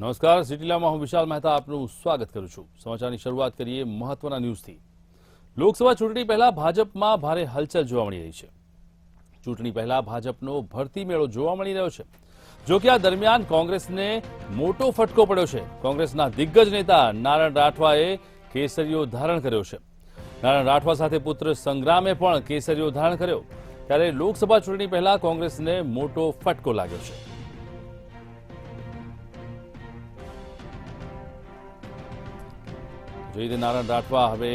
નમસ્કાર, સિટી લાઈવમાં હું વિશાલ મહેતા આપનું સ્વાગત કરું છું। સમાચારની શરૂઆત કરીએ મહત્વના ન્યૂઝથી। લોકસભા ચૂંટણી પહેલા ભાજપમાં ભારે હલચલ જોવા મળી રહી છે। ચૂંટણી પહેલા ભાજપનો ભરતી મેળો જોવા મળી રહ્યો છે। જો કે આ દરમિયાન કોંગ્રેસને મોટો ફટકો પડ્યો છે। કોંગ્રેસના દિગ્ગજ નેતા નારણ રાઠવાએ કેસરીયો ધારણ કર્યો છે। નારણ રાઠવા સાથે પુત્ર સંગ્રામે પણ કેસરીયો ધારણ કર્યો। ત્યારે લોકસભા ચૂંટણી પહેલા કોંગ્રેસને મોટો ફટકો લાગ્યો છે। જોઈએ નારણ રાઠવા હવે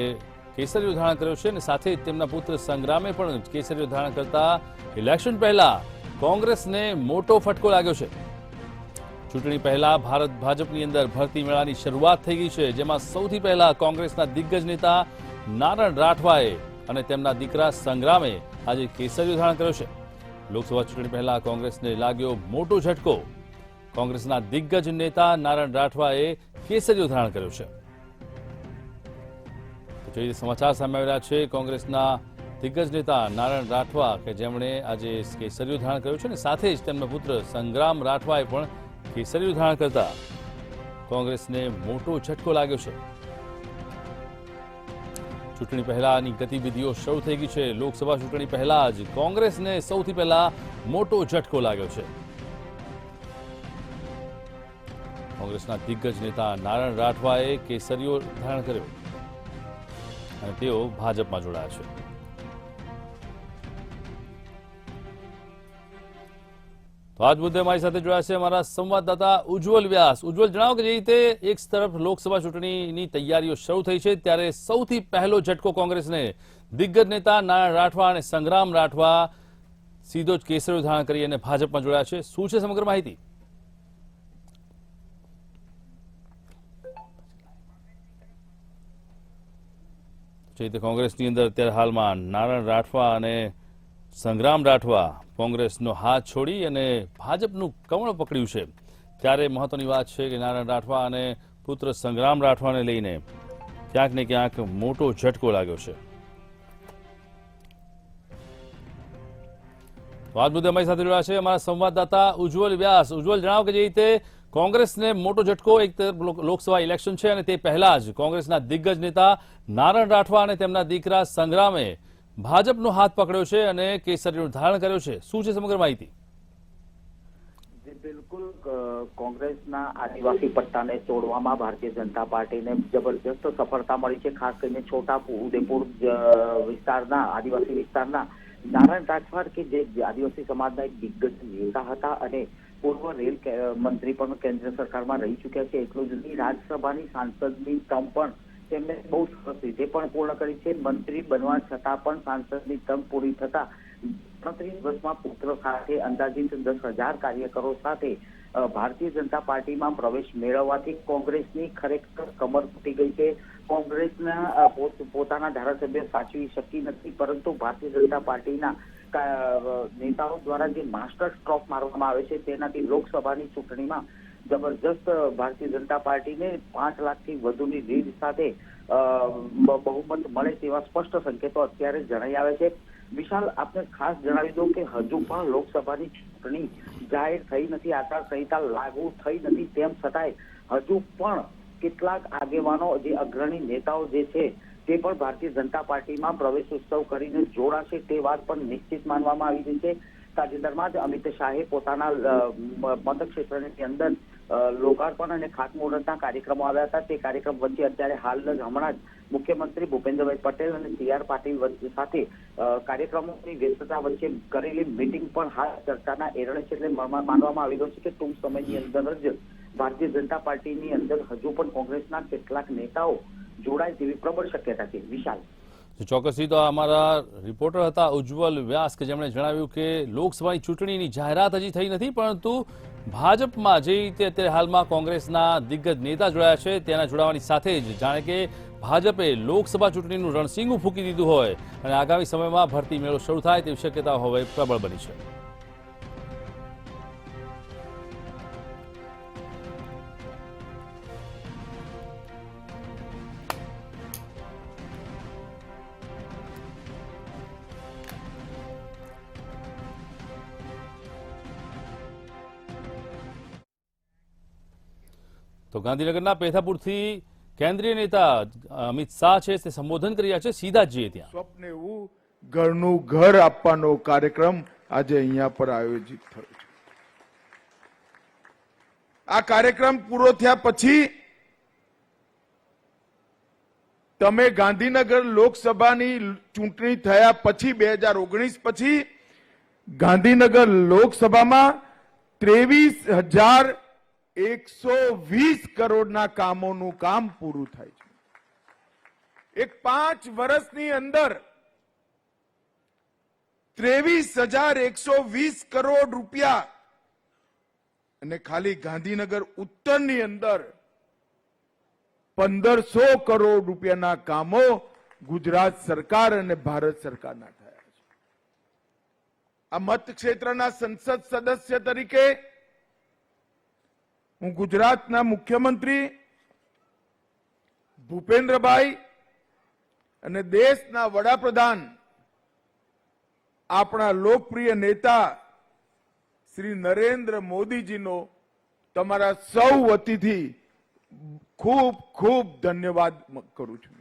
કેસરીયો ધારણ કર્યો છે અને સાથે જ તેમના પુત્ર સંગ્રામે પણ કેસરીયો ધારણ કરતા ઇલેક્શન પહેલા કોંગ્રેસને મોટો ફટકો લાગ્યો છે। ચૂંટણી પહેલા ભાજપની અંદર ભરતી મેળાની શરૂઆત થઈ ગઈ છે, જેમાં સૌથી પહેલા કોંગ્રેસના દિગ્ગજ નેતા નારણ રાઠવાએ અને તેમના દીકરા સંગ્રામે આજે કેસરીયો ધારણ કર્યો છે। લોકસભા ચૂંટણી પહેલા કોંગ્રેસને લાગ્યો મોટો ઝટકો। કોંગ્રેસના દિગ્ગજ નેતા નારણ રાઠવાએ કેસરીયો ધારણ કર્યો છે। જોઈએ સમાચાર સામે આવી રહ્યા છે। કોંગ્રેસના દિગ્ગજ નેતા નારણ રાઠવા કે જેમણે આજે કેસરીયો ધારણ કર્યો છે અને સાથે જ તેમના પુત્ર સંગ્રામ રાઠવાએ પણ કેસરીયો ધારણ કરતા કોંગ્રેસને મોટો ઝટકો લાગ્યો છે। ચૂંટણી પહેલાની ગતિવિધિઓ શરૂ થઈ ગઈ છે। લોકસભા ચૂંટણી પહેલા જ કોંગ્રેસને સૌથી પહેલા મોટો ઝટકો લાગ્યો છે। કોંગ્રેસના દિગ્ગજ નેતા નારણ રાઠવાએ કેસરીયો ધારણ કર્યો અને તેઓ ભાજપમાં જોડાયા છે। તો આજ મુદ્દે મારી સાથે જોડાયા છે અમારા સંવાદદાતા ઉજ્જવલ વ્યાસ। ઉજ્જવલ, જણાવો કે જે રીતે એક તરફ લોકસભા ચૂંટણીની તૈયારીઓ શરૂ થઈ છે, ત્યારે સૌથી પહેલો ઝટકો કોંગ્રેસને દિગ્ગજ નેતા નારણ રાઠવા અને સંગ્રામ રાઠવા સીધો જ કેસરીયો ધારણ કરી અને ભાજપમાં જોડાયા છે। શું છે સમગ્ર માહિતી? કોંગ્રેસની અંદર અત્યારે હાલમાં નારણ રાઠવા અને સંગ્રામ રાઠવા કોંગ્રેસનો હાથ છોડી અને ભાજપનું કમળ પકડ્યું છે। ત્યારે મહત્વની વાત છે કે નારણ રાઠવા અને પુત્ર સંગ્રામ રાઠવાને લઈને ક્યાંક ને ક્યાંક મોટો ઝટકો લાગ્યો છે। તો આજ મુદ્દે અમારી સાથે જોડાયા છે અમારા સંવાદદાતા ઉજ્જવલ વ્યાસ। ઉજ્જવલ, જણાવો કે જે રીતે કોંગ્રેસને મોટો ઝટકો, એક તરફ લોકસભા ઇલેક્શન છે અને તે પહેલા જ કોંગ્રેસના દિગ્ગજ નેતા નારણ રાઠવા અને તેમના દીકરા સંગ્રામે ભાજપનો હાથ પકડ્યો છે અને કેસરીયું ધારણ કર્યો છે। શું છે સમગ્ર માહિતી? બિલકુલ, કોંગ્રેસના આદિવાસી પટ્ટાને તોડવામાં ભારતીય જનતા પાર્ટીને જબરજસ્ત સફળતા મળી છે। ખાસ કરીને છોટા ઉદેપુર વિસ્તારના આદિવાસી વિસ્તારના નારણ રાઠવા કે જે આદિવાસી સમાજના એક દિગ્ગજ નેતા હતા અને પૂર્વ રેલ મંત્રી પણ કેન્દ્ર સરકારમાં રહી ચૂક્યા છે। એટલું જ નહીં, રાજ્યસભાની સાંસદની ટર્મ પણ તેમને બહુ સરસ રીતે પણ પૂર્ણ કરી છે। મંત્રી બનવા છતાં પણ સાંસદની ટર્મ પૂરી થતા 38 વર્ષમાં પુત્ર સાથે અંદાજિત 10,000 કાર્યકરો સાથે ભારતીય જનતા પાર્ટીમાં પ્રવેશ મેળવવાથી કોંગ્રેસની ખરેખર કમર તૂટી ગઈ છે। કોંગ્રેસના પોતાના ધારાસભ્ય સાચવી શકી નથી, પરંતુ ભારતીય જનતા પાર્ટીના નેતાઓ દ્વારા જે માસ્ટર સ્ટ્રોક મારવામાં આવે છે તેનાથી લોકસભાની ચૂંટણીમાં જબરજસ્ત ભારતીય જનતા પાર્ટીને 5 લાખથી વધુની લીડ સાથે બહુમત મળે તેવા સ્પષ્ટ સંકેતો અત્યારે જણાઈ આવે છે। વિશાલ, આપને ખાસ જણાવી દઉં કે હજુ પણ લોકસભાની ચૂંટણી જાહેર થઈ નથી, આચારસંહિતા લાગુ થઈ નથી, તેમ છતાંય હજુ પણ કેટલાક આગેવાનો, જે અગ્રણી નેતાઓ જે છે તે પણ ભારતીય જનતા પાર્ટીમાં પ્રવેશ ઉત્સવ કરીને જોડાશે તે વાત પણ નિશ્ચિત માનવામાં આવી રહી છે। તાજેતરમાં જ અમિત શાહે પોતાના મતક્ષેત્રની અંદર લોકાર્પણ અને ખાતમુહૂર્તના કાર્યક્રમો આવ્યા હતા। તે કાર્યક્રમ વચ્ચે અત્યારે હમણાં જ મુખ્યમંત્રી ભૂપેન્દ્રભાઈ પટેલ અને CR પાટીલ સાથે કાર્યક્રમોની વ્યસ્તતા વચ્ચે કરેલી મિટિંગ પણ હાલ ચર્ચાના એરણે છે। એટલે માનવામાં આવી રહ્યું છે કે ટૂંક સમયની અંદર જ ભારતીય જનતા પાર્ટીની અંદર હજુ પણ કોંગ્રેસના કેટલાક નેતાઓ જોડાય તેવી પ્રબળ શક્યતા છે। વિશાલ, ચોક્કસથી તો અમારા રિપોર્ટર હતા ઉજ્જવલ વ્યાસ કે જેમણે જણાવ્યું કે લોકસભાની ચૂંટણીની જાહેરાત હજી થઈ નથી, પરંતુ ભાજપમાં જે રીતે અત્યારે હાલમાં કોંગ્રેસના દિગ્ગજ નેતા જોડાયા છે તેના જોડાવાની સાથે જ જાણે કે ભાજપે લોકસભા ચૂંટણીનું રણસીંગું ફૂંકી દીધું હોય અને આગામી સમયમાં ભરતી મેળો શરૂ થાય તેવી શક્યતાઓ હવે પ્રબળ બની છે। તો ગાંધીનગરના પેથાપુરથી કેન્દ્રીય નેતા અમિત શાહ છે તે સંબોધન કરી રહ્યા છે, સીધા જ જઈએ ત્યાં. સ્વપ્ન એવું ઘરનું ઘર આપવાનો કાર્યક્રમ આજે અહીંયા પર આયોજિત થયો છે. આ કાર્યક્રમ પૂરો થયા પછી તમે ગાંધીનગર લોકસભાની ચૂંટણી થયા પછી 2019 પછી ગાંધીનગર લોકસભામાં 23,120 કરોડના કામોનું કામ પૂરું થાય છે. એક 5 વર્ષની અંદર 23,120 કરોડ રૂપિયા અને ખાલી ગાંધીનગર ઉત્તરની અંદર 1,500 કરોડ રૂપિયાના કામો ગુજરાત સરકાર અને ભારત સરકારના થયા છે. આ મતક્ષેત્રના સંસદ સદસ્ય તરીકે હું ગુજરાતના મુખ્યમંત્રી ભૂપેન્દ્રભાઈ અને દેશના વડાપ્રધાન આપણા લોકપ્રિય નેતા શ્રી નરેન્દ્ર મોદીજીનો તમારા સૌ વતીથી ખૂબ ખૂબ ધન્યવાદ કરું છું.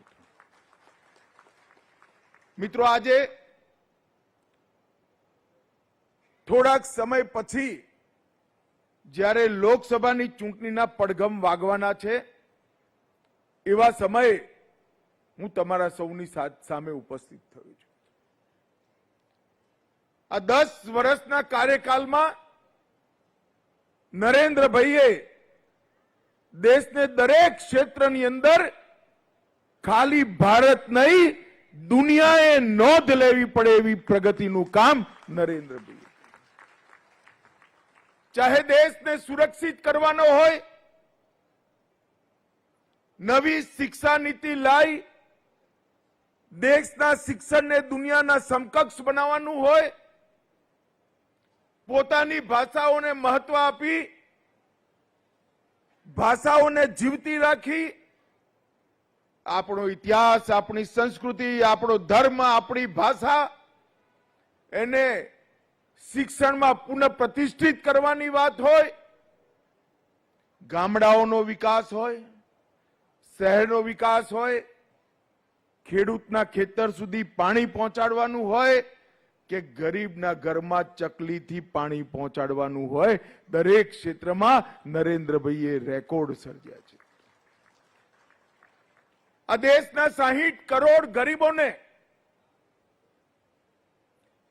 મિત્રો આજે થોડાક સમય પછી જ્યારે લોકસભાની ચૂંટણીના પડઘમ વાગવાના છે એવા સમયે હું તમારા સૌની સામે ઉપસ્થિત થયો છું. આ 10 વર્ષના કાર્યકાળમાં નરેન્દ્રભાઈએ દેશને દરેક ક્ષેત્રની અંદર ખાલી ભારત નહીં દુનિયાએ નોંધ લેવી પડે એવી પ્રગતિનું કામ નરેન્દ્રભાઈ, ચાહે દેશને સુરક્ષિત કરવાનો હોય, નવી શિક્ષા નીતિ લાવી દેશના શિક્ષણને દુનિયાના સમકક્ષ બનાવવાનું હોય, પોતાની ભાષાઓને મહત્વ આપી ભાષાઓને જીવતી રાખી આપણો ઇતિહાસ, આપણી સંસ્કૃતિ, આપણો ધર્મ, આપણી ભાષા એને શિક્ષણમાં પુનઃ પ્રતિષ્ઠિત કરવાની વાત હોય, ગામડાઓનો વિકાસ હોય, શહેરનો વિકાસ હોય, ખેડૂતના ખેતર સુધી પાણી પહોંચાડવાનું હોય કે ગરીબના ઘરમાં ચકલીથી પાણી પહોંચાડવાનું હોય, દરેક ક્ષેત્રમાં નરેન્દ્રભાઈએ રેકોર્ડ સર્જ્યા છે. આ દેશના 60 કરોડ ગરીબોને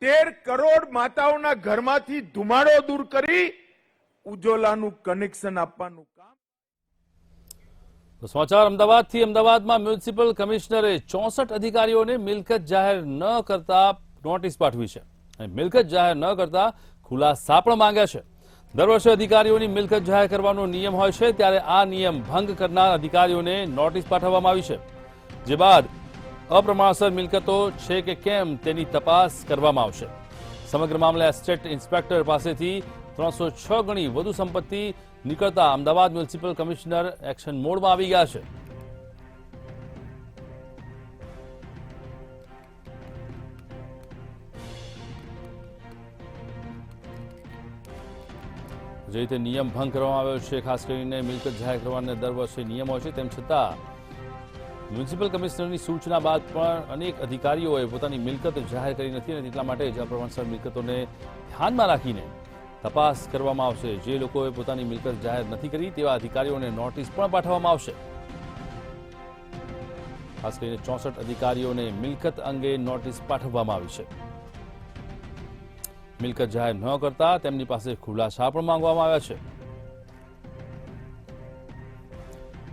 13 કરોડ માતાઓના ઘરમાંથી ધુમાડો દૂર કરી ઉજ્જવલાનું કનેક્શન આપવાનું કામ. તો સમાચાર અમદાવાદથી. અમદાવાદમાં મ્યુનિસિપલ કમિશનરે 64 અધિકારીઓને મિલકત જાહેર ન કરતા નોટિસ પાઠવી છે અને મિલકત જાહેર ન કરતા ખુલાસા પણ માંગ્યા છે. દર વર્ષે અધિકારીઓની મિલકત જાહેર કરવાનો નિયમ હોય છે, ત્યારે આ નિયમ ભંગ કરનાર અધિકારીઓને નોટિસ પાઠવવામાં આવી છે, જે બાદ અપ્રમાણસર મિલકતો છે કે કેમ તેની તપાસ કરવામાં આવશે. સમગ્ર મામલે એસ્ટેટ ઇન્સ્પેક્ટર પાસેથી 306 ગણી વધુ સંપત્તિ નીકળતા અમદાવાદ મ્યુનિસિપલ કમિશનર એક્શન મોડમાં આવી ગયા છે. જે રીતે નિયમ ભંગ કરવામાં આવ્યો છે, ખાસ કરીને મિલકત જાહેર કરવાને દર વર્ષે નિયમ હોય છે, તેમ છતાં મ્યુનિસિપલ કમિશનરની સૂચના બાદ પણ અનેક અધિકારીઓએ પોતાની મિલકત જાહેર કરી નથી અને એટલા માટે જ અપ્રમાણસર મિલકતોને ધ્યાનમાં રાખીને તપાસ કરવામાં આવશે. જે લોકોએ પોતાની મિલકત જાહેર નથી કરી તેવા અધિકારીઓને નોટિસ પણ પાઠવવામાં આવશે. ખાસ કરીને 64 અધિકારીઓને મિલકત અંગે નોટિસ પાઠવવામાં આવી છે. મિલકત જાહેર ન કરતા તેમની પાસે ખુલાસા પણ માંગવામાં આવ્યા છે.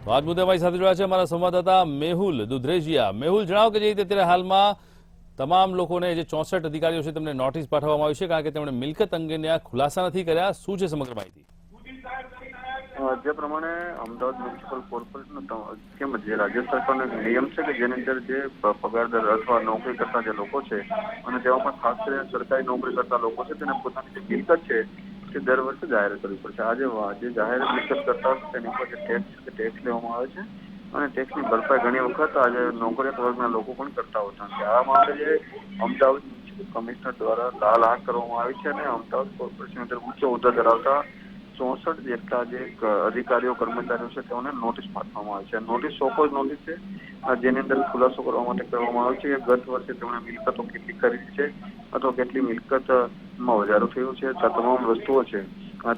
તો આજ મુદ્દે અમારી સાથે જોડાયા છે અમારા સંવાદદાતા મેહુલ દુધરેજિયા. મેહુલ, જણાવો કે જે રીતે અત્યારે હાલમાં તમામ લોકોને જે 64 અધિકારીઓ છે તેમને નોટિસ પાઠવવામાં આવી છે કારણ કે તેમણે મિલકત અંગેના ખુલાસા નથી કર્યા. શું છે સમગ્ર માહિતી? જે પ્રમાણે અમદાવાદ મ્યુનિસિપલ કોર્પોરેશન તેમજ જે રાજ્ય સરકારનો નિયમ છે કે જેની અંદર જે પગારદાર અથવા નોકરી કરતા જે લોકો છે અને તેમાં પણ ખાસ કરીને સરકારી નોકરી કરતા લોકો છે તેને પોતાની જે મિલકત છે તે દર વર્ષે જાહેર કરવી પડશે. આજે જાહેર મિલકત કરતા તેની ઉપર જે ટેક્સ લેવામાં આવે છે અને ટેક્સની ભરપાઈ ઘણી વખત આજે નોકરિયાત વર્ગના લોકો પણ કરતા હોતા નથી. આ મામલે જે અમદાવાદ મ્યુનિસિપલ કમિશનર દ્વારા લાલ આંખ કરવામાં આવી છે અને અમદાવાદ કોર્પોરેશન અંદર ઉચ્ચ હોદ્દા ધરાવતા 64 જેટલા જે અધિકારીઓ કર્મચારીઓ છે તેઓને નોટિસ પાઠવવામાં આવી છે. નોટિસ સોપોઝ નોટિસ છે જેની અંદર ખુલાસો કરવા માટે કરવામાં આવે છે કે ગત વર્ષે તેમણે મિલકતો કેટલી ખરીદી છે અથવા કેટલી મિલકતમાં વધારો થયો છે, તમામ વસ્તુઓ છે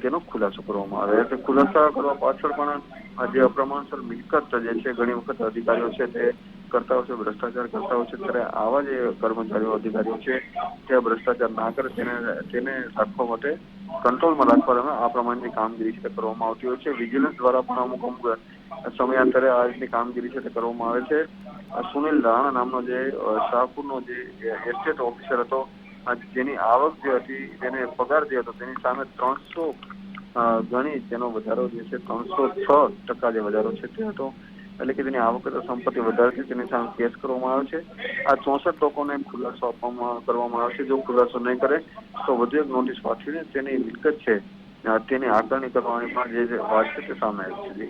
તેનો ખુલાસો કરવામાં આવે છે. ખુલાસા કરવા પાછળ પણ જે અપ્રમાણસર મિલકત જે છે ઘણી વખત અધિકારીઓ છે તે કરતા હોય છે, ભ્રષ્ટાચાર કરતા હોય છે, ત્યારે આવા જે કર્મચારીઓ અધિકારીઓ છે તે ભ્રષ્ટાચાર ના કરે તેને રાખવા માટે કંટ્રોલમાં રાખવા આ પ્રમાણની કામગીરી છે કરવામાં આવતી હોય છે. વિજિલન્સ દ્વારા પણ અમુક સમયાંતરે આ રીતની કામગીરી છે તે કરવામાં આવે છે. સુનિલ રાણા નામનો જે શાહપુરનો જે એસ્ટેટ ઓફિસર હતો, જેની આવક જે હતી તેને પગાર જે હતો તેની સામે 300 ગણી તેનો વધારો જે છે 306% જે વધારો છે તે હતો. એટલે કે તેની આવક સંપત્તિ વધારે છે તેની સામે કેસ કરવામાં આવે છે. આ 64 લોકોને ખુલાસો કરવામાં આવે છે. જો ખુલાસો નહીં કરે તો વધુ એક નોટિસ પાઠવીને તેની મિલકત છે તેની આકારણી કરવાની પણ જે વાત છે તે સામે આવી છે.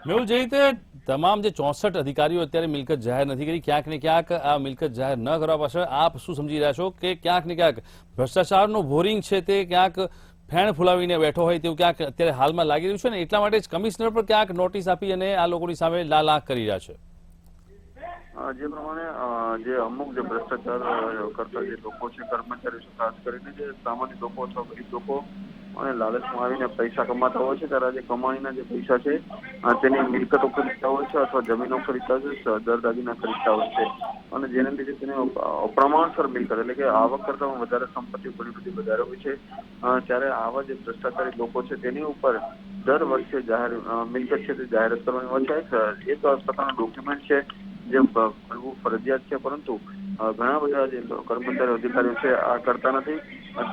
મેહુલ, જે રીતે તમામ જે 64 અધિકારીઓ અત્યારે મિલકત જાહેર નથી કરી, ક્યાંક ને ક્યાંક આ મિલકત જાહેર ન કરવા પાછળ આપ શું સમજી રહ્યા છો કે ક્યાંક ને ક્યાંક ભ્રષ્ટાચારનું બોરિંગ છે તે ક્યાંક ફેણ ફૂલાવીને બેઠો હોય તેવું ક્યાંક અત્યારે હાલમાં લાગી રહ્યું છે ને એટલા માટે જ કમિશનર પર ક્યાંક નોટિસ આપી અને આ લોકોની સામે લાલ આંખ કરી રહ્યા છે? જે પ્રમાણે જે અમુક જે ભ્રષ્ટાચાર કરતા જે લોકો છે, કર્મચારીઓ છે, ખાસ કરીને જે સામાન્ય લોકો અથવા ગરીબ લોકો અને લાલચમાં આવીને પૈસા કમાતા હોય છે, ત્યારે જે કમાણીના જે પૈસા છે તેની મિલકતો ખરીદતા હોય છે અથવા જમીનો ખરીદતા હોય છે, દર દાગીના ખરીદતા હોય છે અને જેને લીધે તેને અપ્રમાણસર મિલકત એટલે કે આવક કરતાં વધારે સંપત્તિ ઘણી બધી વધારે હોય છે. ત્યારે આવા જે ભ્રષ્ટાચારી લોકો છે તેની ઉપર દર વર્ષે મિલકત છે તે જાહેરાત કરવાની હોય છે. એક પ્રકારનું ડોક્યુમેન્ટ છે જે કરવું ફરજિયાત છે, પરંતુ ઘણા બધા જે કર્મચારી અધિકારીઓ છે આ કરતા નથી.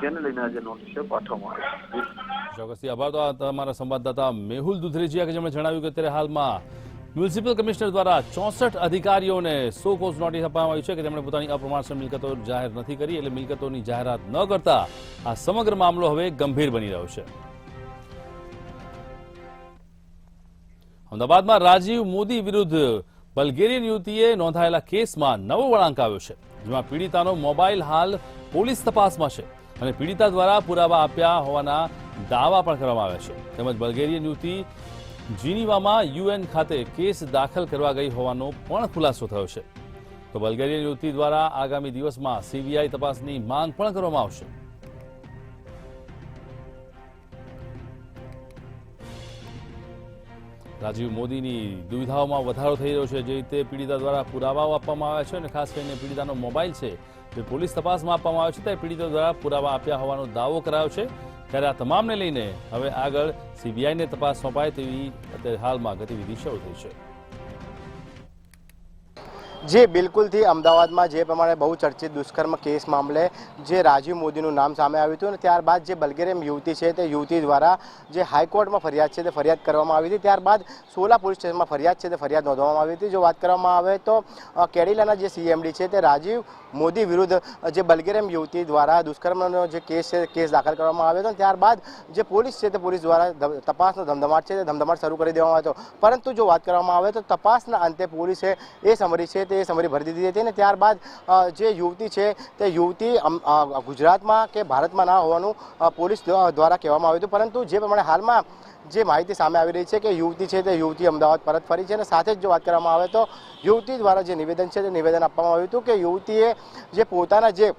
તેને લઈને આજે નોટિસ પાઠવવામાં આવી છે. ચોક્કસથી આભાર તો તમારા સંવાદદાતા મેહુલ દુધરેજીયા કે જેમણે જણાવ્યું કે અત્યારે હાલમાં મ્યુનિસિપલ કમિશનર દ્વારા 64 અધિકારીઓને સો કોઝ નોટિસ આપવામાં આવી છે કે તેમણે પોતાની અપ્રમાણસર મિલકતો જાહેર નથી કરી, એટલે મિલકતોની જાહેરાત ન કરતા આ સમગ્ર મામલો હવે ગંભીર બની રહ્યો છે. અમદાવાદમાં રાજીવ મોદી વિરુદ્ધ બલ્ગેરિયન યુવતીએ નોંધાયેલા કેસમાં નવો વળાંક આવ્યો છે, જેમાં પીડિતાનો મોબાઈલ હાલ પોલીસ તપાસમાં છે અને પીડિતા દ્વારા પુરાવા આપ્યા હોવાના દાવા પણ કરવામાં આવ્યા છે. તેમજ બલ્ગેરિયન યુવતી જીનીવામાં UN ખાતે કેસ દાખલ કરવા ગઈ હોવાનો પણ ખુલાસો થયો છે. તો બલ્ગેરિયન યુવતી દ્વારા આગામી દિવસમાં CBI તપાસની માંગ પણ કરવામાં આવશે. રાજીવ મોદીની દુવિધાઓમાં વધારો થઈ રહ્યો છે. જે રીતે પીડિતા દ્વારા પુરાવાઓ આપવામાં આવ્યા છે અને ખાસ કરીને પીડિતાનો મોબાઈલ છે તે પોલીસ તપાસમાં આપવામાં આવ્યો છે, ત્યારે પીડિતા દ્વારા પુરાવા આપ્યા હોવાનો દાવો કરાયો છે. ત્યારે આ તમામને લઈને હવે આગળ CBIને તપાસ સોંપાય તેવી અત્યારે હાલમાં ગતિવિધિ શરૂ થઈ છે. જે બિલકુલથી અમદાવાદમાં જે પ્રમાણે બહુ ચર્ચિત દુષ્કર્મ કેસ મામલે જે રાજીવ મોદીનું નામ સામે આવ્યું હતું અને ત્યારબાદ જે બલ્ગેરિયન યુવતી છે તે યુવતી દ્વારા જે હાઈકોર્ટમાં ફરિયાદ છે તે ફરિયાદ કરવામાં આવી હતી. ત્યારબાદ સોલા પોલીસ સ્ટેશનમાં ફરિયાદ છે તે ફરિયાદ નોંધવામાં આવી હતી. જો વાત કરવામાં આવે તો કેડિલાના જે CMD છે તે રાજીવ મોદી વિરુદ્ધ જે બલ્ગેરિયન યુવતી દ્વારા દુષ્કર્મનો જે કેસ છે કેસ દાખલ કરવામાં આવ્યો હતો. ત્યારબાદ જે પોલીસ છે તે પોલીસ દ્વારા તપાસનો ધમધમાટ છે તે ધમધમાટ શરૂ કરી દેવામાં આવ્યો હતો. પરંતુ જો વાત કરવામાં આવે તો તપાસના અંતે પોલીસે એ સમરી છે તે સમરી ભરી દીધી હતી અને ત્યારબાદ જે યુવતી છે તે યુવતી ગુજરાતમાં કે ભારતમાં ના હોવાનું પોલીસ દ્વારા કહેવામાં આવ્યું હતું. પરંતુ જે પ્રમાણે હાલમાં જે માહિતી સામે આવી રહી છે કે યુવતી છે તે યુવતી અમદાવાદ પરત ફરી છે અને સાથે જ જો વાત કરવામાં આવે તો યુવતી દ્વારા જે નિવેદન છે તે નિવેદન આપવામાં આવ્યું હતું કે યુવતીએ જે પોતાના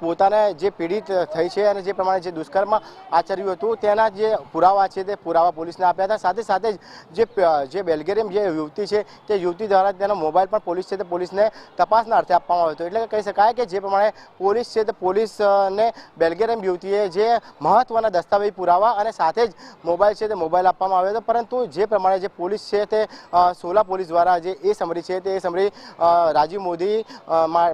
પોતાને જે પીડિત થઈ છે અને જે પ્રમાણે જે દુષ્કર્મ આચર્યું હતું તેના જે પુરાવા છે તે પુરાવા પોલીસને આપ્યા હતા. સાથે સાથે જ જે બેલ્ગેરિયન જે યુવતી છે તે યુવતી દ્વારા તેનો મોબાઈલ પણ પોલીસ છે તે પોલીસને તપાસના અર્થે આપવામાં આવ્યો હતો. એટલે કે કહી શકાય કે જે પ્રમાણે પોલીસ છે તે પોલીસને બેલ્ગેરિયન યુવતીએ જે મહત્વના દસ્તાવેજ પુરાવા અને સાથે જ મોબાઈલ છે તે મોબાઈલ આપવામાં આવ્યો હતો. પરંતુ જે પ્રમાણે જે પોલીસ છે તે સોલા પોલીસ દ્વારા જે એ સમરી છે તે એ સમરી રાજીવ મોદી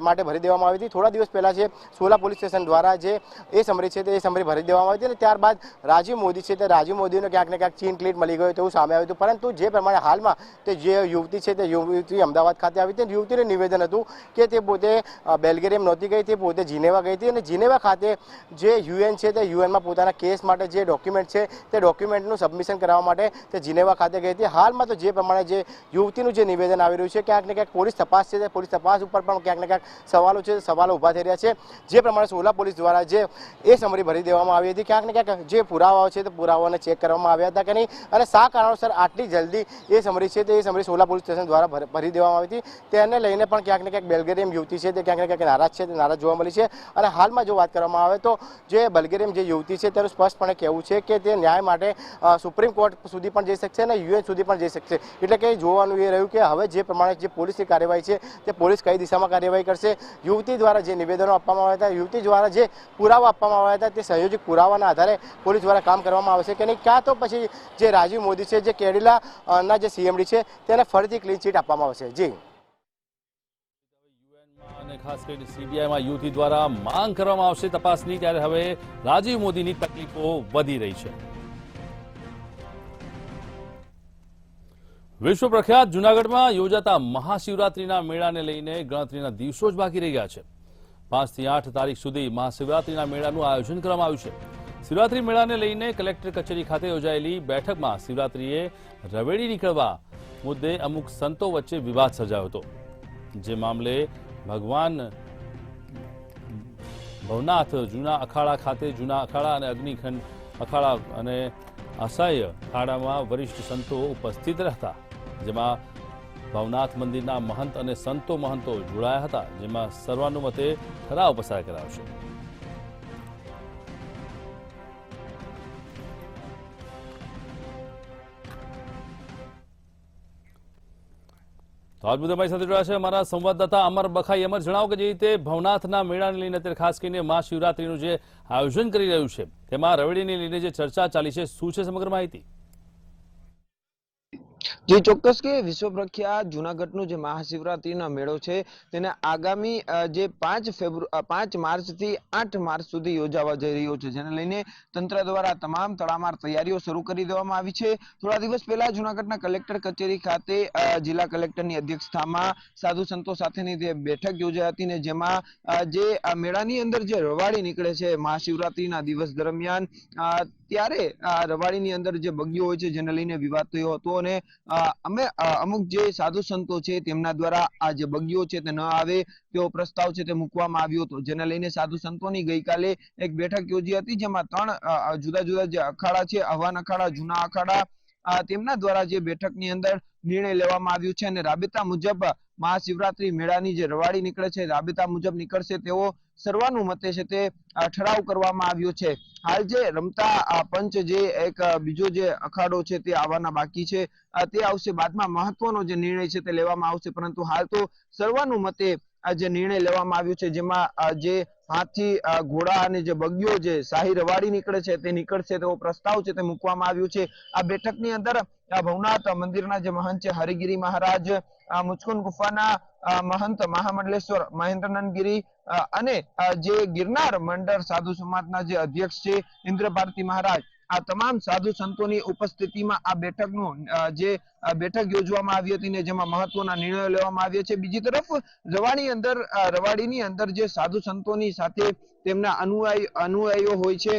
માટે ભરી દેવામાં આવી હતી. થોડા દિવસ પહેલા છે સોલા પોલીસ સ્ટેશન દ્વારા જે એ સમરી છે તે એ સમરી ભરી દેવામાં આવી હતી અને ત્યારબાદ રાજીવ મોદી છે તે રાજીવ મોદીને ક્યાંક ને ક્યાંક ચીન ક્લીટ મળી ગયો તેવું સામે આવ્યું હતું. પરંતુ જે પ્રમાણે હાલમાં તે જે યુવતી છે તે યુવતી અમદાવાદ ખાતે આવી હતી. યુવતીનું નિવેદન હતું કે તે પોતે બેલ્ગેરિયમ નહોતી ગઈ, તે પોતે જીનેવા ગઈ હતી અને જીનેવા ખાતે જે UN છે તે UNમાં પોતાના કેસ માટે જે ડોક્યુમેન્ટ છે તે ડોક્યુમેન્ટનું સબમિશન કરવા માટે તે જીનેવા ખાતે ગઈ હતી. હાલમાં તો જે પ્રમાણે જે યુવતીનું જે નિવેદન આવી રહ્યું છે ક્યાંક ને ક્યાંક પોલીસ તપાસ છે તે પોલીસ તપાસ ઉપર પણ ક્યાંક ને ક્યાંક સવાલો ઊભા થઈ રહ્યા છે. જે પ્રમાણે સોલા પોલીસ દ્વારા જે એ સમરી ભરી દેવામાં આવી હતી, ક્યાંક ને ક્યાંક જે પુરાવાઓ છે તે પુરાવાઓને ચેક કરવામાં આવ્યા હતા કે નહીં અને શા કારણોસર આટલી જલ્દી એ સમરી છે તે એ સમરી સોલા પોલીસ સ્ટેશન દ્વારા ભરી દેવામાં આવી હતી, તેને લઈને પણ ક્યાંક ને ક્યાંક બેલ્ગેરિયમ યુવતી છે તે ક્યાંક ને ક્યાંક નારાજ છે, તે નારાજ જોવા મળી છે. અને હાલમાં જો વાત કરવામાં આવે તો જે બલ્ગેરિયમ જે યુવતી છે તેનું સ્પષ્ટપણે કહેવું છે કે તે ન્યાય માટે સુપ્રીમ કોર્ટ સુધી પણ જઈ શકશે અને યુએન સુધી પણ જઈ શકશે. એટલે કે જોવાનું એ રહ્યું કે હવે જે પ્રમાણે જે પોલીસની કાર્યવાહી છે તે પોલીસ કઈ દિશામાં કાર્યવાહી કરશે. યુવતી દ્વારા જે નિવેદનો આપવામાં આવ્યા હતા, યુવતી દ્વારા જે પુરાવા આપવામાં આવ્યા હતા, તે સંયોજિત પુરાવાના આધારે પોલીસ દ્વારા કામ કરવામાં આવશે કે નહીં, ક્યાં તો પછી જે રાજીવ મોદી છે જે કેરળના જે સીએમડી છે તેને ફરીથી ક્લીન ચીટ આપવામાં આવશે. જી અને ખાસ કરીને સીબીઆઈમાં યુવતી દ્વારા માંગ કરવામાં આવશે તપાસની, ત્યારે હવે રાજીવ મોદીની તકલીફો વધી રહી છે. વિશ્વ પ્રખ્યાત જૂનાગઢમાં યોજાતા મહાશિવરાત્રીના મેળાને લઈને ગણતરીના દિવસો જ બાકી રહી ગયા છે. 5 થી 8 તારીખ સુધી મહાશિવરાત્રીના મેળાનું આયોજન કરવામાં આવ્યું છે. શિવરાત્રી મેળાને લઈને કલેક્ટર કચેરી ખાતે યોજાયેલી બેઠકમાં શિવરાત્રીએ રવેડી નીકળવા મુદ્દે અમુક સંતો વચ્ચે વિવાદ સર્જાયો હતો. જે મામલે ભગવાન ભવનાથ જૂના અખાડા ખાતે જૂના અખાડા અને અગ્નિખંડ અખાડા અને અસહ્ય અખાડામાં વરિષ્ઠ સંતો ઉપસ્થિત રહેતા, જેમાં ભવનાથ મંદિરના મહંત અને સંતો મહંતો જોડાયા હતા, જેમાં સર્વાનુમતે ઠરાવ પસાર કરાયો છે. તો આજ મુદ્દે અમારી સાથે જોડાયા છે અમારા સંવાદદાતા અમર બખાઈ. અમર, જણાવો કે જે રીતે ભવનાથના મેળાને લઈને અત્યારે ખાસ કરીને મહાશિવરાત્રીનું જે આયોજન કરી રહ્યું છે તેમાં રવેડીને લઈને જે ચર્ચા ચાલી છે, શું છે સમગ્ર માહિતી? જે ચોક્કસ કે વિશ્વ પ્રખ્યાત જૂનાગઢનો જે મહાશિવરાત્રીનો મેળો છે તેને આગામી જે 5 માર્ચથી 8 માર્ચ સુધી યોજાવા જઈ રહ્યો છે, જેને લઈને તંત્ર દ્વારા તમામ તડામાર તૈયારીઓ શરૂ કરી દેવામાં આવી છે. થોડા દિવસ પહેલા જૂનાગઢના કલેક્ટર કચેરી ખાતે જિલ્લા કલેક્ટરની અધ્યક્ષતામાં સાધુ સંતો સાથેની જે બેઠક યોજાઈ હતી ને જેમાં જે મેળાની અંદર જે રવાડી નીકળે છે મહાશિવરાત્રીના દિવસ દરમિયાન, ત્યારે રવાડીની અંદર જે બગીઓ હોય છે જેને લઈને વિવાદ થયો હતો અને અમુક જે સાધુ સંતો છે તેમના દ્વારા આ જે બગીઓ છે તે ન આવે તેવો પ્રસ્તાવ છે તે મૂકવામાં આવ્યો હતો, જેને લઈને સાધુ સંતોની ગઈકાલે એક બેઠક યોજી હતી, જેમાં 3 જુદા જુદા જે અખાડા છે, આહવાન અખાડા, જૂના અખાડા, તેમના દ્વારા જે બેઠકની અંદર નિર્ણય લેવામાં આવ્યો છે અને રાબેતા મુજબ મહાશિવરાત્રી મેળાની જે રવાડી નીકળે છે રાબેતા મુજબ નીકળશે તેવો સર્વાનુમતે છે તે ઠરાવ કરવામાં આવ્યો છે. હાલ જે રમતા પંચ જે એક બીજો જે અખાડો છે તે આવવાના બાકી છે, તે આવશે બાદમાં, મહત્વનો જે નિર્ણય છે તે લેવામાં આવશે, પરંતુ હાલ તો સર્વાનુમતે જે નિર્ણય લેવામાં આવ્યો છે જેમાં જે હાથી ઘોડા અને જે બગીઓ જે શાહી રવાડી નીકળે છે તે નીકળશે તેવો પ્રસ્તાવ છે તે મૂકવામાં આવ્યો છે. આ બેઠકની અંદર ભવનાથ મંદિરના જે મહંત છે હરિગીરી મહારાજ, મુચકુંદ ગુફાના મહંત મહામંડલેશ્વર મહેન્દ્રનંદ ગિરી અને જે ગિરનાર મંડળ સાધુ સમાજના જે અધ્યક્ષ છે ઇન્દ્ર ભારતી મહારાજ, આ તમામ સાધુ સંતોની ઉપસ્થિતિમાં આ બેઠકનું જે બેઠક યોજવામાં આવી હતી ને જેમાં મહત્વના નિર્ણયો લેવામાં આવ્યા છે. બીજી તરફ રવાડીની અંદર જે સાધુ સંતોની સાથે તેમના અનુયાયીઓ હોય છે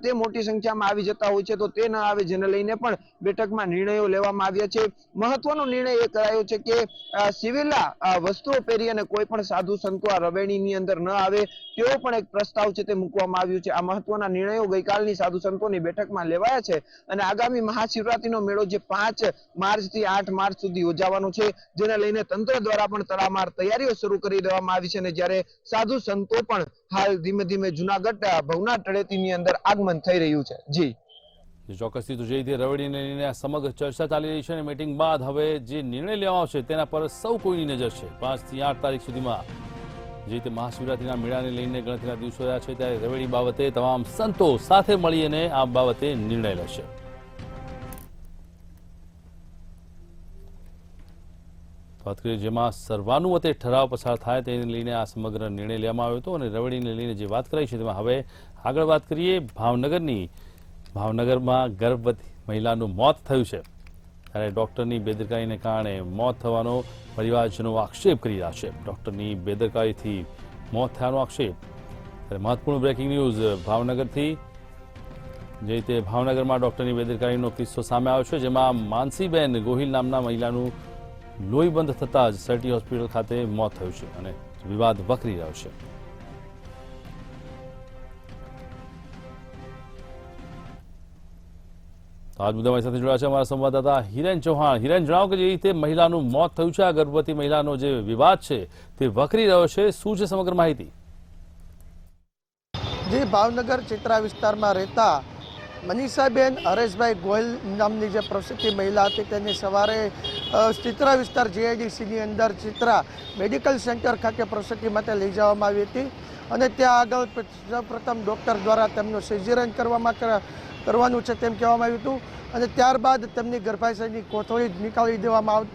તે મોટી સંખ્યામાં આવી જતા હોય છે, તો તે ન આવે જેને લઈને પણ બેઠકમાં નિર્ણયો લેવામાં આવ્યા છે. મહત્વનો નિર્ણય એ કરાયો છે કે સિવિલ વસ્તુઓ પહેરી અને કોઈ પણ સાધુ સંતો આ રવેડીની અંદર ન આવે તેવો પણ એક પ્રસ્તાવ છે તે મૂકવામાં આવ્યો છે. આ મહત્વના નિર્ણયો ગઈકાલની સાધુ સંતોની બેઠકમાં લેવાયા છે અને આગામી મહાશિવરાત્રીનો મેળો જે 5 માર્ચથી 8 માર્ચ સુધી યોજાવાનો છે, જેને લઈને તંત્ર દ્વારા પણ તડામાર તૈયારીઓ શરૂ કરી દેવામાં આવી છે અને જ્યારે સાધુ સંતો પણ હાલ ધીમે ધીમે જૂનાગઢ ભવનાથ તળેટીની અંદર આગમન થઈ રહ્યું છે. જી ચોક્કસથી તો જે રીતે રવેડીને લઈને સમગ્ર ચર્ચા ચાલી રહી છે અને મીટિંગ બાદ હવે જે નિર્ણય લેવામાં આવશે તેના પર સૌ કોઈની નજર છે. 5 થી 8 તારીખ સુધીમાં જે રીતે મહાશિવરાત્રીના મેળાને લઈને ગણતરીના દિવસો રહ્યા છે, ત્યારે રવેડી બાબતે તમામ સંતો સાથે મળીને આ બાબતે નિર્ણય લેશે. વાત કરીએ જેમાં સર્વાનુમતે ઠરાવ પસાર થાય તેને લઈને આ સમગ્ર નિર્ણય લેવામાં આવ્યો હતો અને રવેડીને લઈને જે વાત કરાઈ છે તેમાં હવે આગળ વાત કરીએ ભાવનગરમાં ગર્ભવતી મહિલાનું મોત થયું છે, ત્યારે ડોક્ટરની બેદરકારીને કારણે મોત થવાનો પરિવારજનો આક્ષેપ કરી રહ્યા છે. ડોક્ટરની બેદરકારીથી મોત થયાનો આક્ષેપ. ત્યારે મહત્વપૂર્ણ બ્રેકિંગ ન્યૂઝ ભાવનગરથી. જે રીતે ભાવનગરમાં ડોક્ટરની બેદરકારીનો કિસ્સો સામે આવ્યો છે, જેમાં માનસીબેન ગોહિલ નામના મહિલાનું લોહી બંધ થતાં જ સરટી હોસ્પિટલ ખાતે મોત થયું છે અને વિવાદ વકરી રહ્યો છે. આજ મુદ્દે અમારી સાથે જોડાયા છે અમારા સંવાદદાતા હિરેન ચૌહાણ. હિરેન, જણાવો કે જે રીતે મહિલાનું મોત થયું છે, આ ગર્ભવતી મહિલાનો જે વિવાદ છે તે વકરી રહ્યો છે, શું છે સમગ્ર માહિતી? જે ભાવનગર ચિત્રા વિસ્તારમાં રહેતા મનીષાબેન હરેશભાઈ ગોયલ નામની જે પ્રસૂતિ મહિલા હતી તેને સવારે ચિત્રા વિસ્તાર જીઆઈડીસીની અંદર ચિત્રા મેડિકલ સેન્ટર ખાતે પ્રસૂતિ માટે લઈ જવામાં આવી હતી અને ત્યાં આગળ સૌપ્રથમ ડૉક્ટર દ્વારા તેમનું સિઝેરિયન કરવાનું છે તેમ કહેવામાં આવ્યું હતું અને ત્યારબાદ તેમની ગર્ભાશયની કોથળી નીકાળી દેવામાં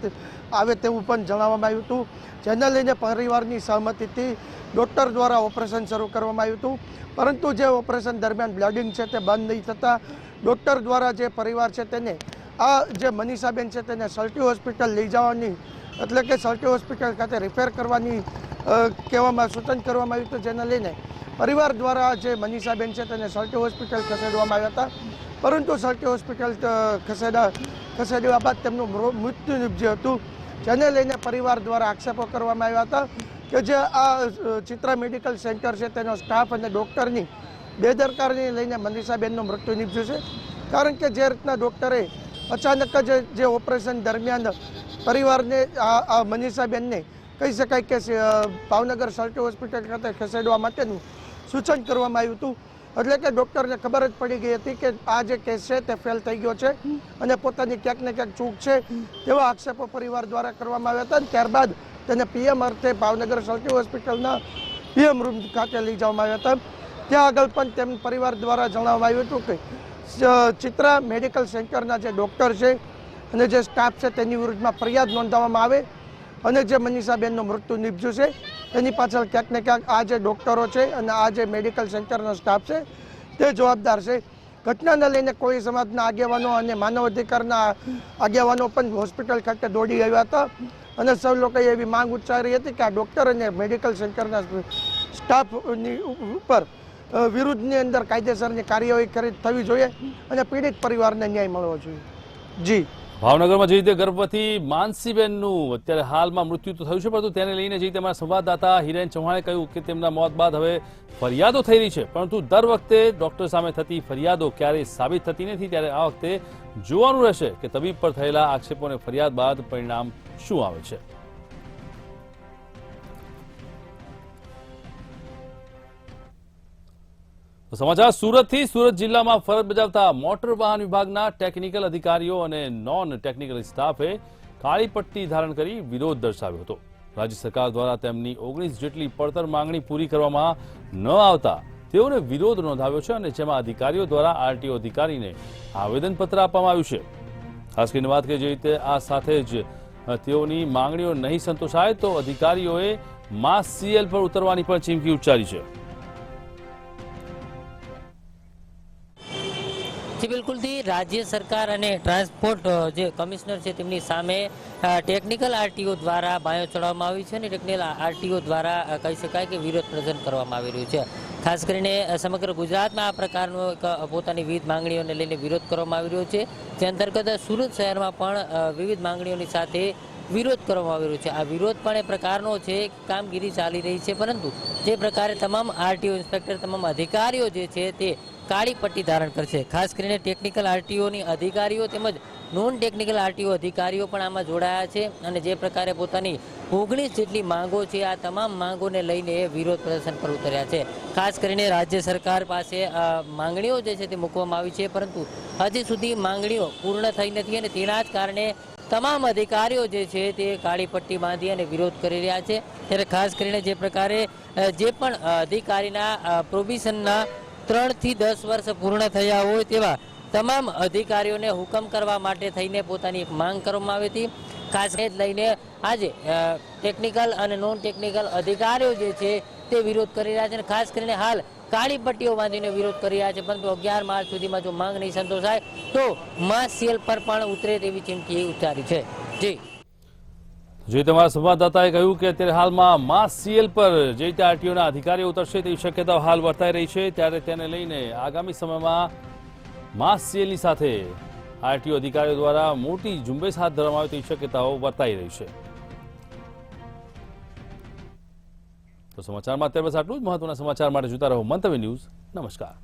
આવે તેવું પણ જણાવવામાં આવ્યું હતું, જેને લઈને પરિવારની સહમતિથી ડૉક્ટર દ્વારા ઓપરેશન શરૂ કરવામાં આવ્યું હતું. પરંતુ જે ઓપરેશન દરમિયાન બ્લીડિંગ છે તે બંધ નહીં થતાં ડૉક્ટર દ્વારા જે પરિવાર છે તેને આ જે મનીષાબેન છે તેને સલ્ટી હોસ્પિટલ લઈ જવાની એટલે કે સલ્ટી હોસ્પિટલ ખાતે રિફેર કરવાની સૂચન કરવામાં આવ્યું હતું, જેને લઈને પરિવાર દ્વારા જે મનીષાબેન છે તેને સલ્ટી હોસ્પિટલ ખસેડવામાં આવ્યા હતા. પરંતુ સલ્ટી હોસ્પિટલ ખસેડવા બાદ તેમનું મૃત્યુ નિપજ્યું હતું, જેને લઈને પરિવાર દ્વારા આક્ષેપો કરવામાં આવ્યા હતા કે જે આ ચિત્રા મેડિકલ સેન્ટર છે તેનો સ્ટાફ અને ડૉક્ટરની બેદરકારીને લઈને મનીષાબેનનું મૃત્યુ નિપજ્યું છે. કારણ કે જે રીતના ડૉક્ટરે અચાનક જ જે ઓપરેશન દરમિયાન પરિવારને આ મનીષાબેનને કહી શકાય કે ભાવનગર સલ્ટી હોસ્પિટલ ખાતે ખસેડવા માટેનું સૂચન કરવામાં આવ્યું હતું, એટલે કે ડૉક્ટરને ખબર જ પડી ગઈ હતી કે આ જે કેસ છે તે ફેલ થઈ ગયો છે અને પોતાની ક્યાંક ને ક્યાંક ચૂક છે તેવા આક્ષેપો પરિવાર દ્વારા કરવામાં આવ્યા હતા. ત્યારબાદ તેને પીએમ અર્થે ભાવનગર સલ્ટી હોસ્પિટલના પીએમ રૂમ ખાતે લઈ જવામાં આવ્યા હતા. ત્યાં આગળ પણ તેમ પરિવાર દ્વારા જણાવવામાં આવ્યું હતું કે ચિત્રા મેડિકલ સેન્ટરના જે ડૉક્ટર છે અને જે સ્ટાફ છે તેની વિરુદ્ધમાં ફરિયાદ નોંધાવવામાં આવે અને જે મનીષાબેનનું મૃત્યુ નિપજ્યું છે તેની પાછળ ક્યાંક ને ક્યાંક આ જે ડૉક્ટરો છે અને આ જે મેડિકલ સેન્ટરનો સ્ટાફ છે તે જવાબદાર છે. ઘટનાને લઈને કોઈ સમાજના આગેવાનો અને માનવ અધિકારના આગેવાનો પણ હોસ્પિટલ ખાતે દોડી આવ્યા હતા અને સૌ લોકોએ એવી માંગ ઉચ્ચારી હતી કે આ ડૉક્ટર અને મેડિકલ સેન્ટરના સ્ટાફની ઉપર વિરુદ્ધની અંદર કાયદેસરની કાર્યવાહી થવી જોઈએ અને પીડિત પરિવારને ન્યાય મળવો જોઈએ. જી, ભાવનગરમાં જે રીતે ગર્ભવતી માનસીબેનનું અત્યારે હાલમાં મૃત્યુ તો થયું છે, પરંતુ તેને લઈને જે રીતે અમારા સંવાદદાતા હિરેન ચૌહાણે કહ્યું કે તેમના મોત બાદ હવે ફરિયાદો થઈ રહી છે, પરંતુ દર વખતે ડોક્ટર સામે થતી ફરિયાદો ક્યારેય સાબિત થતી નથી. ત્યારે આ વખતે જોવાનું રહેશે કે તબીબ પર થયેલા આક્ષેપો અને ફરિયાદ બાદ પરિણામ શું આવે છે. સમાચાર સુરતથી. સુરત જિલ્લામાં ફરજ બજાવતા મોટર વાહન વિભાગના ટેકનિકલ અધિકારીઓ અને નોન ટેકનિકલ સ્ટાફે કાળી પટ્ટી ધારણ કરી વિરોધ દર્શાવ્યો હતો. રાજ્ય સરકાર દ્વારા તેમની 19 જેટલી પડતર માંગણી પૂરી કરવામાં ન આવતા તેઓને વિરોધ નોંધાવ્યો છે અને જેમાં અધિકારીઓ દ્વારા આરટીઓ અધિકારીને આવેદનપત્ર આપવામાં આવ્યું છે. ખાસ કરીને વાત કરીએ જે રીતે આ સાથે જ તેઓની માંગણીઓ નહીં સંતોષાય તો અધિકારીઓએ માસ સીએલ પર ઉતરવાની પણ ચીમકી ઉચ્ચારી છે. જી બિલકુલથી રાજ્ય સરકાર અને ટ્રાન્સપોર્ટ જે કમિશનર છે તેમની સામે ટેકનિકલ આરટીઓ દ્વારા બાયો ચડાવવામાં આવી છે અને ટેકનિકલ આરટીઓ દ્વારા કહી શકાય કે વિરોધ પ્રદર્શન કરવામાં આવી રહ્યું છે. ખાસ કરીને સમગ્ર ગુજરાતમાં આ પ્રકારનો એક પોતાની વિવિધ માંગણીઓને લઈને વિરોધ કરવામાં આવી રહ્યો છે, જે અંતર્ગત સુરત શહેરમાં પણ વિવિધ માંગણીઓની સાથે વિરોધ કરવામાં આવી રહ્યો છે. આ વિરોધ પણ એ પ્રકારનો છે, કામગીરી ચાલી રહી છે, પરંતુ જે પ્રકારે તમામ આરટીઓ ઇન્સ્પેક્ટર તમામ અધિકારીઓ જે છે તે કાળી પટ્ટી ધારણ કરશે. ખાસ કરીને ટેકનિકલ આરટીઓની અધિકારીઓ તેમજ નોન ટેકનિકલ આરટીઓ અધિકારીઓ પણ આમાં જોડાયા છે અને જે પ્રકારે પોતાની 19 જેટલી માંગો છે આ તમામ માંગોને લઈને વિરોધ પ્રદર્શન પર ઉતર્યા છે. ખાસ કરીને રાજ્ય સરકાર પાસે માંગણીઓ જે છે તે મૂકવામાં આવી છે, પરંતુ હજી સુધી માંગણીઓ પૂર્ણ થઈ નથી અને તેના જ કારણે તમામ અધિકારીઓ જે છે તે કાળી પટ્ટી બાંધી અને વિરોધ કરી રહ્યા છે. ત્યારે ખાસ કરીને જે પ્રકારે જે પણ અધિકારીના પ્રોબિશનના 3 થી 10 વર્ષ પૂર્ણ થયા હોય તેવા તમામ અધિકારીઓને હુકમ કરવા માટે થઈને પોતાની એક માંગ કરવામાં આવી હતી. ખાસ લઈને આજે ટેકનિકલ અને નોન ટેકનિકલ અધિકારીઓ જે છે તે વિરોધ કરી રહ્યા છે અને ખાસ કરીને હાલ કાળી પટ્ટીઓ બાંધીને વિરોધ કરી રહ્યા છે, પરંતુ 11 માર્ચ સુધીમાં જો માંગ નહીં સંતોષાય તો માસ સીએલ પર પણ ઉતરે તેવી ચીમકી ઉચ્ચારી છે. જી, જે તમારા સંવાદદાતાએ કહ્યું કે અત્યારે હાલમાં માસ સીએલ પર જે રીતે આરટીઓના અધિકારીઓ ઉતરશે તેવી શક્યતાઓ હાલ વર્તાઈ રહી છે. ત્યારે તેને લઈને આગામી સમયમાં માસ સીએલની સાથે આરટીઓ અધિકારીઓ દ્વારા મોટી ઝુંબેશ હાથ ધરવામાં આવે તેવી શક્યતાઓ વર્તાઈ રહી છે. તો સમાચારમાં અત્યારે બસ આટલું જ. મહત્વના સમાચાર માટે જોતા રહો મંતવ્ય ન્યૂઝ. નમસ્કાર.